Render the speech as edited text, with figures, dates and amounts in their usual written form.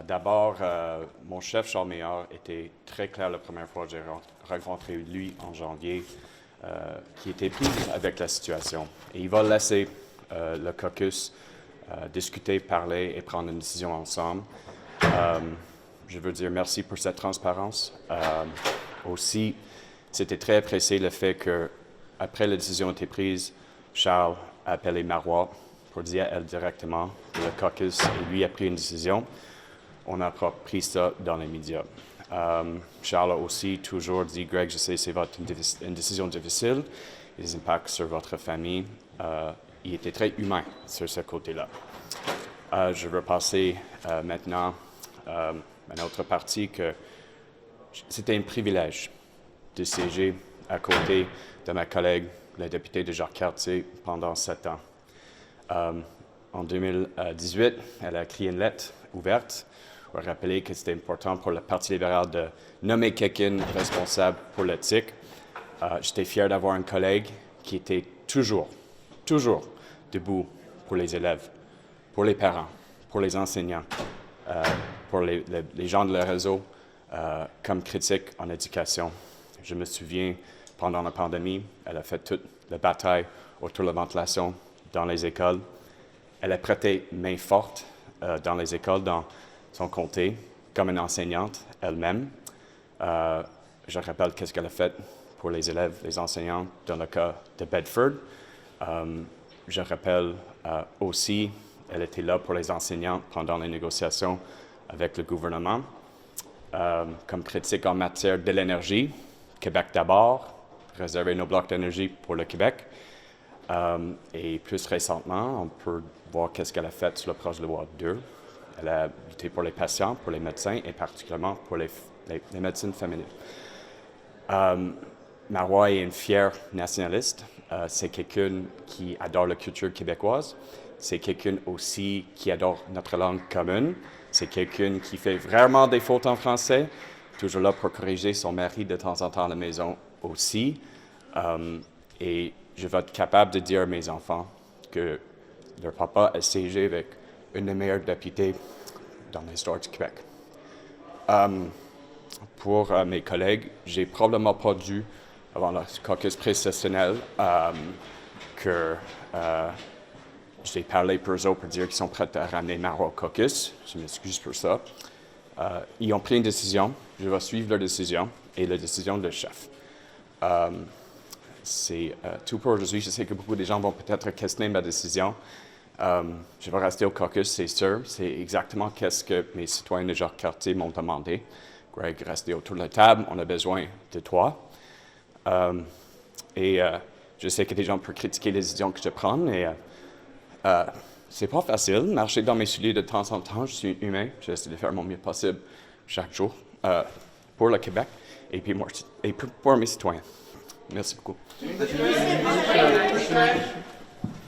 D'abord, mon chef, Charles Meillard, était très clair la première fois que j'ai rencontré lui en janvier, qui était pris avec la situation. Et il va laisser le caucus discuter, parler et prendre une décision ensemble. Je veux dire merci pour cette transparence. Aussi, c'était très apprécié le fait que, après la décision a été prise, Charles a appelé Marois pour dire à elle directement que le caucus et lui a pris une décision. On n'a pas pris ça dans les médias. Charles a aussi toujours dit, Greg, je sais c'est une décision difficile, et des impacts sur votre famille. Il était très humain sur ce côté-là. Je veux passer maintenant à notre partie que c'était un privilège de siéger à côté de ma collègue, la députée de Jacques-Cartier, pendant 7 ans. En 2018, elle a écrit une lettre ouverte pour rappeler que c'était important pour le Parti libéral de nommer quelqu'un responsable pour l'éthique. J'étais fier d'avoir un collègue qui était toujours debout pour les élèves, pour les parents, pour les enseignants, pour les gens de le réseau, comme critique en éducation. Je me souviens, pendant la pandémie, elle a fait toute la bataille autour de la ventilation dans les écoles. Elle a prêté main forte dans les écoles, dans son comté, comme une enseignante elle-même. Je rappelle qu'est-ce qu'elle a fait pour les élèves, les enseignants, dans le cas de Bedford. Je rappelle aussi, elle était là pour les enseignants pendant les négociations avec le gouvernement. Comme critique en matière de l'énergie, Québec d'abord, réserver nos blocs d'énergie pour le Québec. Et plus récemment, on peut voir qu'est-ce qu'elle a fait sur le projet de loi 2. Elle a lutté pour les patients, pour les médecins et particulièrement pour les médecines féminines. Marois est une fière nationaliste. C'est quelqu'un qui adore la culture québécoise. C'est quelqu'un aussi qui adore notre langue commune. C'est quelqu'un qui fait vraiment des fautes en français, toujours là pour corriger son mari de temps en temps à la maison aussi. Et je vais être capable de dire à mes enfants que leur papa a siégé avec une des meilleures députées dans l'histoire du Québec. Pour mes collègues, j'ai probablement pas dû, avant le caucus précessionnel, que j'ai parlé pour eux autres pour dire qu'ils sont prêts à ramener Marois au caucus. Je m'excuse pour ça. Ils ont pris une décision. Je vais suivre leur décision et la décision de chef. C'est tout pour aujourd'hui. Je sais que beaucoup de gens vont peut-être questionner ma décision. Je vais rester au caucus, c'est sûr. C'est exactement ce que mes citoyens de Jacques-Cartier m'ont demandé. Greg, restez autour de la table, on a besoin de toi. Je sais que des gens peuvent critiquer les décisions que je prends, mais c'est pas facile. Marcher dans mes souliers de temps en temps, je suis humain, j'essaie de faire mon mieux possible chaque jour pour le Québec et puis pour mes citoyens. Merci beaucoup.